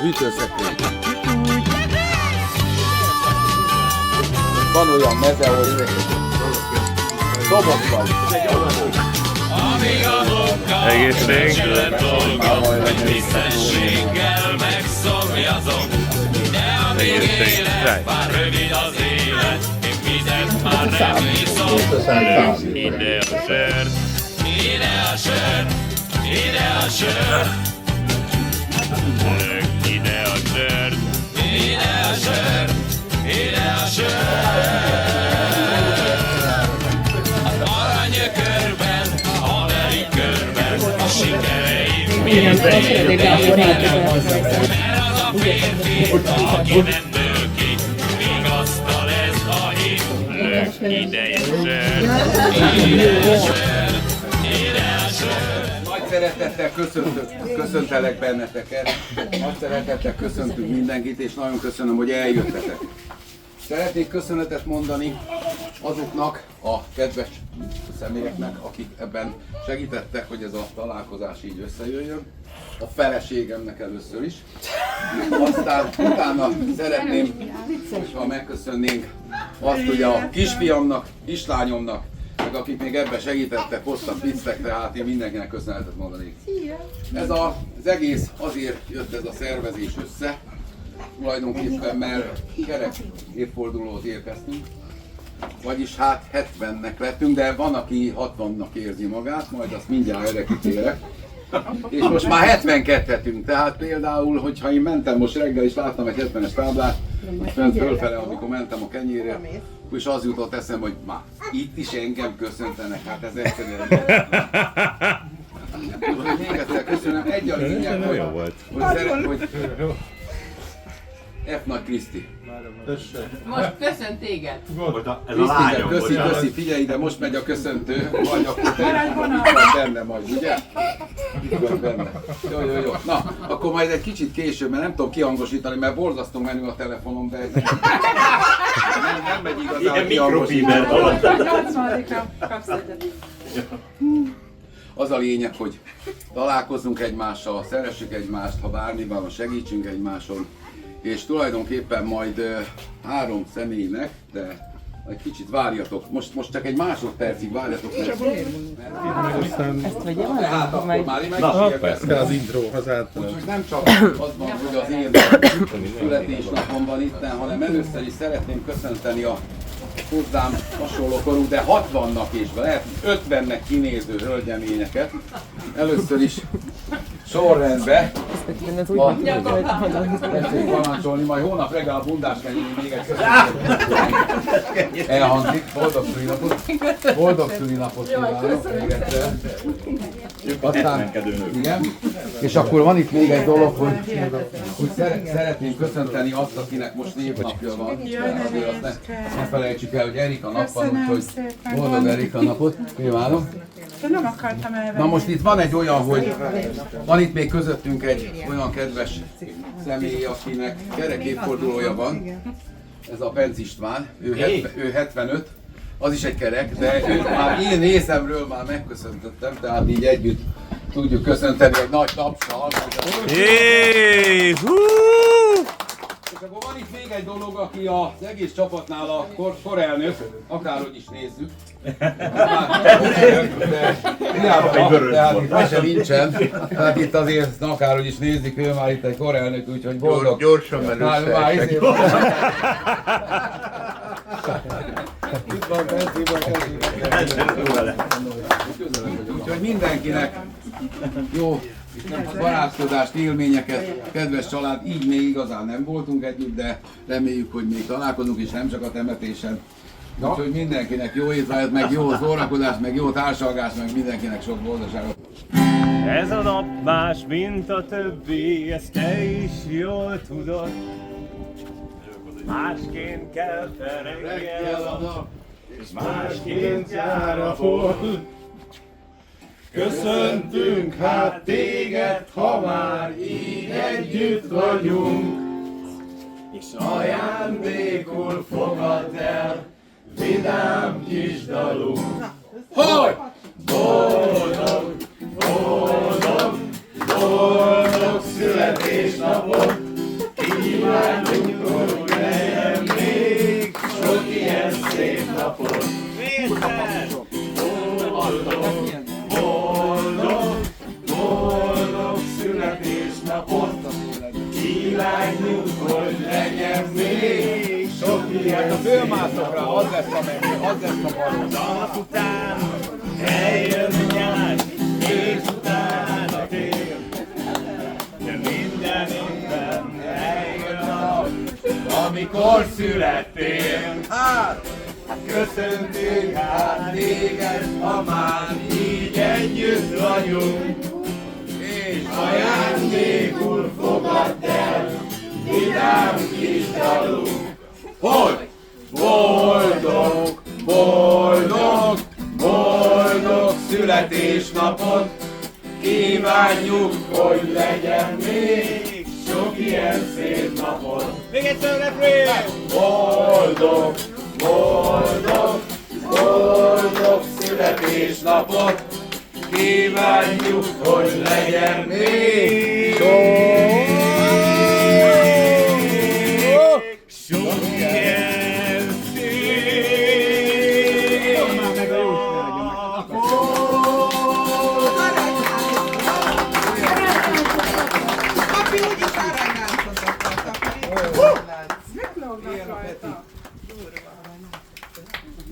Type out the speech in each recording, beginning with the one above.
hűtőszekrény. Van olyan meze, hogy dobott vagy. Egészség. Egészség. Már rövid az élet, én vizet már nem iszom. Ide a sör. Ide a sör, ide a sör, Lök ide a sör. ide a sör, ide a sör. Az aranyökörben, a haveri körben, a sikereim mindegyik. Mert az a férfi, aki nem nő ki, vigasztal ez a hit. Lök ide a sör. Ide a sör, ide a sör. Nagy szeretettel köszöntelek benneteket, nagy szeretettel köszöntünk mindenkit, és nagyon köszönöm, hogy eljöttetek. Szeretnék köszönetet mondani azoknak a kedves személyeknek, akik ebben segítettek, hogy ez a találkozás így összejöjjön. A feleségemnek először is. Aztán utána szeretném, hogyha megköszönnénk azt, hogy a kisfiamnak, kislányomnak, meg akik még ebben segítettek, hoztak viccek, tehát én mindenkinek köszönetet mondanék. Ez az egész azért jött ez a szervezés össze, tulajdonképpen mert kerek évfordulót érkeztünk, vagyis hát 70-nek lettünk, de van, aki 60-nak érzi magát, majd azt mindjárt erre kitérek. És most már 72-hetünk, tehát például, hogyha én mentem most reggel és láttam egy 70-es táblát, fönt fölfele, amikor mentem a kenyérre, és az jutott eszem, hogy már itt is engem köszöntenek, hát ez egyszerűen. Még egyszer köszönöm, egy a lényeg, hogy F. Nagy Kriszti. Most köszönt téged. Köszi, figyelj ide, most megy a köszöntő, vagy akkor te itt vagy benne majd, ugye? Itt vagy benne. Jó. Na, akkor majd egy kicsit később, mert nem tudom kihangosítani, mert borzasztó menü a telefonom, de nem megy igazán kihangosítani. Az a lényeg, hogy találkozzunk egymással, szeressük egymást, ha bármi van, segítsünk egymáson. És tulajdonképpen majd 3 személynek, de egy kicsit várjatok. Most csak egy másodpercig várjatok. Ezt vegyem el? Hát akkor már én megkísérkeztem. Az intróhoz általában. Úgyhogy nem csak az van, hogy az én születésnapom van itt, hanem először is szeretném köszönteni a hozzám hasonló korú, de 60-nak és lehet 50-nek kinéző hölgyeményeket. Először is sorrendbe. Tessék parancsolni, majd hónap reggel a bundás kenyér még egy köszönjük. Elhangzik. Boldog szülinapot. Boldog szülinapot kívánok még egyszer. Aztán, igen. És akkor van itt még egy dolog, hogy szeretném köszönteni azt, akinek most névnapja van. Azért azt ne felejtsük el, hogy Erika nap van, úgyhogy boldog Erika napot kívánok. Nem akartam elvenni. Na most itt van egy olyan, hogy van itt még közöttünk egy olyan kedves személy, akinek kerek évfordulója van. Ez a Penc István, ő 75, az is egy kerek, de őt már én részemről már megköszöntöttem, tehát így együtt tudjuk köszönteni egy nagy tapsal. És akkor van itt még egy dolog, aki az egész csapatnál a korelnök, akárhogy is nézzük. Tehát itt mese nincsen, tehát itt azért akárhogy is nézzük, ő már itt egy korelnök, úgyhogy boldog. Gyorsan menőszel. Úgyhogy mindenkinek jó barátkozást, élményeket, kedves család, így még igazán nem voltunk együtt, de reméljük, hogy még találkozunk is, nem csak a temetésen. Úgyhogy mindenkinek jó étvágyat, meg jó szórakozást, meg jó társalgást, meg mindenkinek sok boldogságot. Ez a nap más, mint a többi, ezt te is jól tudod. Másként kell reggel a nap, és másként jár a hold. Köszöntünk hát téged, ha már így együtt vagyunk, és ajándékul fogadd el vidám kis dalunk. Hogy! Boldog, boldog, boldog születésnapot! fölmászok rá, az lesz a való. Tavasz után eljön nyár, és utána tél. De minden évben eljön a nap, amikor születtél. Hát, Köszöntünk hát téged, ha már így együtt vagyunk, és ajándékul fogadd el, vidám kis dalunk. hogy Boldog, boldog, boldog születésnapot, kívánjuk, hogy legyen még sok ilyen szép napot. Még egyszer refrén! Boldog, boldog, boldog születésnapot, kívánjuk, hogy legyen még sok ilyen szép napot. Papi úgyis aranyláncot akart, akkor meglógnak rajta.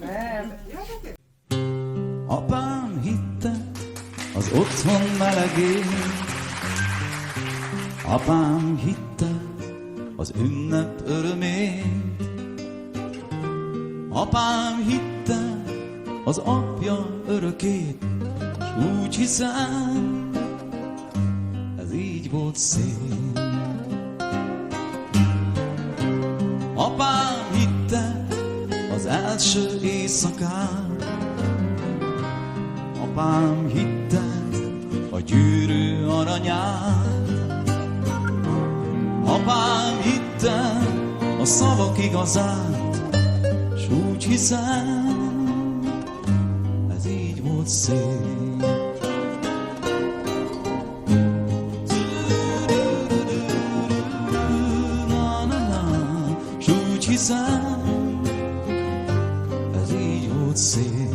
Nem. Apám hitte az otthon melegén, apám hitte az ünnep örömén, apám hitte az apja örökét, s úgy hiszem, ez így volt szép. Apám hitte az első éjszakán, apám hitte a gyűrű aranyát, apám hitte a szavak igazát, s úgy hiszem, ez így volt szép. S úgy hiszem, ez így volt szép.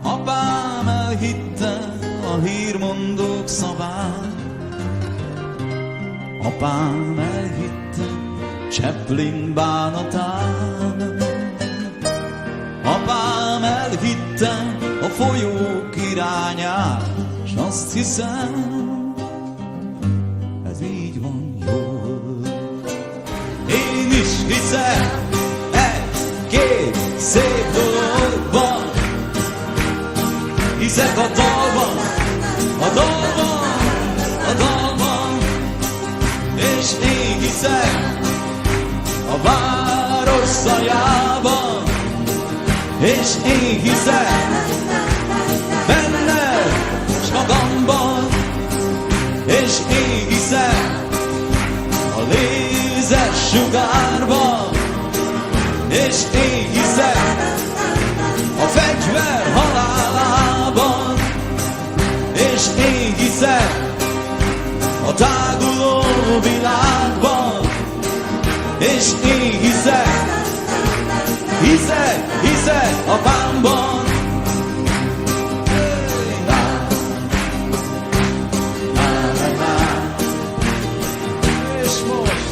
Apám elhitte a hírmondók szavát, apám elhitte Chaplin bánatán, apám elhitte a folyók irányát, s azt hiszem, ez így van jól. Én is hiszek egy-két szép dologban, hiszek a dalban, a dalban, a dalban, és én hiszek a város zajában, és én hiszek benne s magamban, és én hiszek a lézes sugárban, és én hiszek a fegyver halálában, és én hiszek a táguló világban, és én hiszek apámban. És most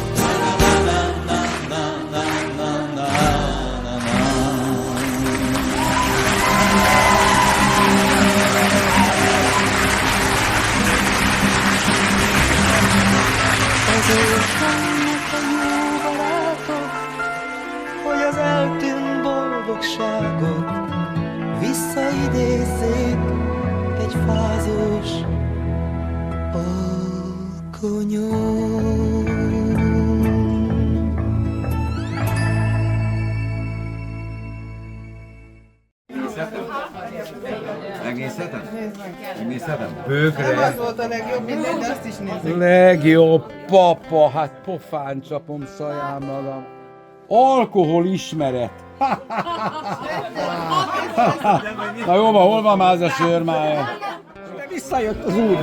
Ezért vannak a jó barátok, hogy az eltűnt boldogságot visszaidézzék egy fázós alkonyon. Megnézhetem? Megnézhetem? Nem Bőgre. az volt a legjobb mindegy, de azt is nézzük. Legjobb papa, hát pofán csapom szaján magam. Alkohol ismeret. Na jó van, hol van már ez a sörmája? Visszajött az úr.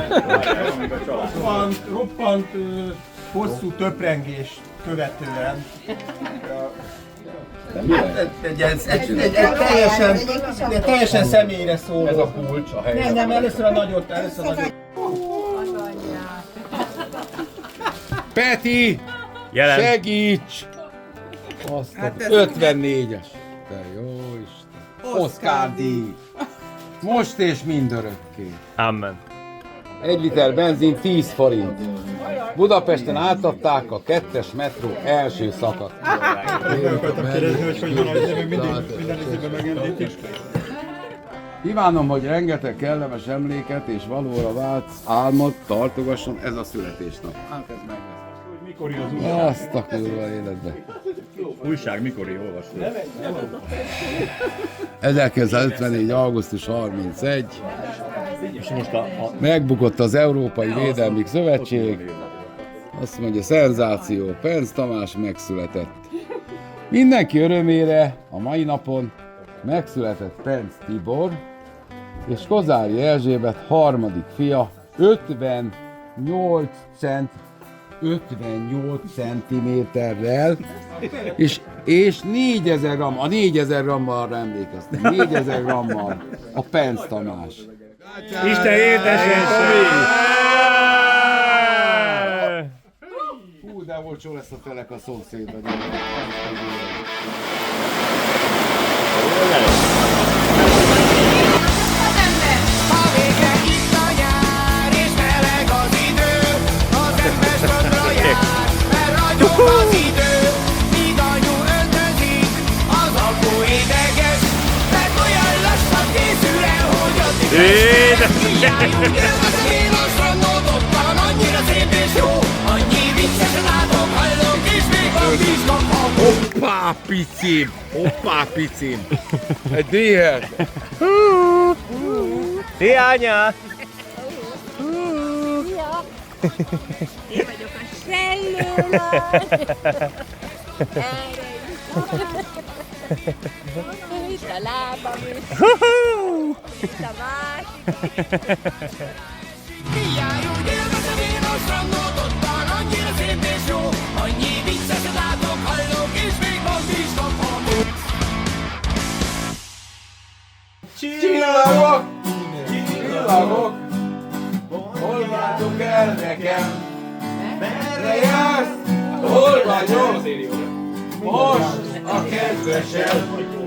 Roppant hosszú töprengést követően teljesen személyre szóló. Ez a kulcs a helyzet. Nem, először a nagyot, először a nagyot. Peti! Jelen. Segíts! Azt Hát ez- 54-es. Te jó Isten. Oscar díj. Most és mindörökké. Amen. 1 liter benzin 10 forint. Budapesten átadták a 2-es metró első szakasz. Kívánom, hogy rengeteg kellemes emléket és valóra vált álmot tartogasson ez a születésnap. Hát ez meg lesz. Mikor az Azt a kurva életbe. Újság mikori olvasó? 1954. augusztus 31. És most a Megbukott az Európai Védelmi Szövetség. Azt mondja, szenzáció, Penz Tamás megszületett. Mindenki örömére a mai napon megszületett Penz Tibor, és Kozári Erzsébet harmadik fia 58 centiméterrel, és 4000 gram, a 4000 grammal arra emlékeztem, 4000 grammal a Penz Tamás. Isten éltessen, Tomi! Hú, de olcsó lesz a telek a szomszédban. Hoppá, picim! Hoppá, picim! Egy déhet! Szia, anya! Én vagyok a sellőlány! Itt a lábam is! Itt a másik! Járj, úgy élvezem én a strandot, ottan annyira szép és jó. Annyi vicces látok, hallok, és még van is kapom. Csillagok! Csillagok! Hol vártok el nekem? Merre jársz? Hol vagyok? Most a kedvesed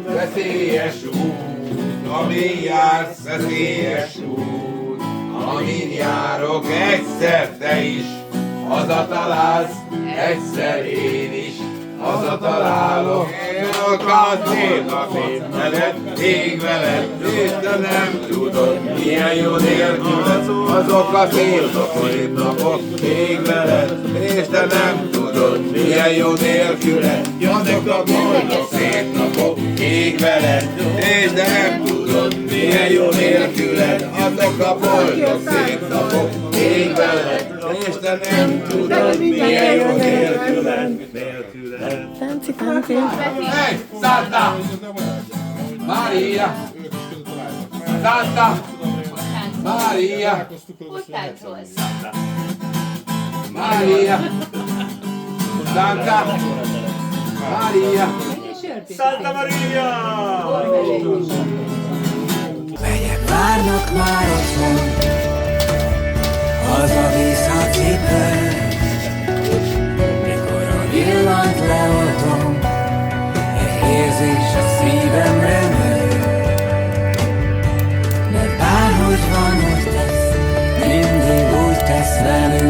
veszélyes út, amin jársz, veszélyes út, amin járok egyszer te is, hazatalálsz, egyszer én is, hazatalálok, élok a szép veled, ég veled, és te nem tudod, milyen jó nélküled, azok a szép napok, ég veled, és te nem tudod, milyen jó nélküled, azok a boldog szép napok, ég veled, és te nem tudod, milyen jó nélküled, azok a boldog szép napok, ég veled, és te nem tudod, milyen jó nélküled. Tánci, tánci! Hey, Santa! Maria! Santa! Maria! Hogy táncolsz? Maria! Santa! Maria! Santa Maria! Megyek, várnak már otthon, hazavisz a cipő. Mikor a villant leoltom, egy érzés a szívemre nő. Mert bárhogy van, úgy tesz, mindig úgy tesz velünk.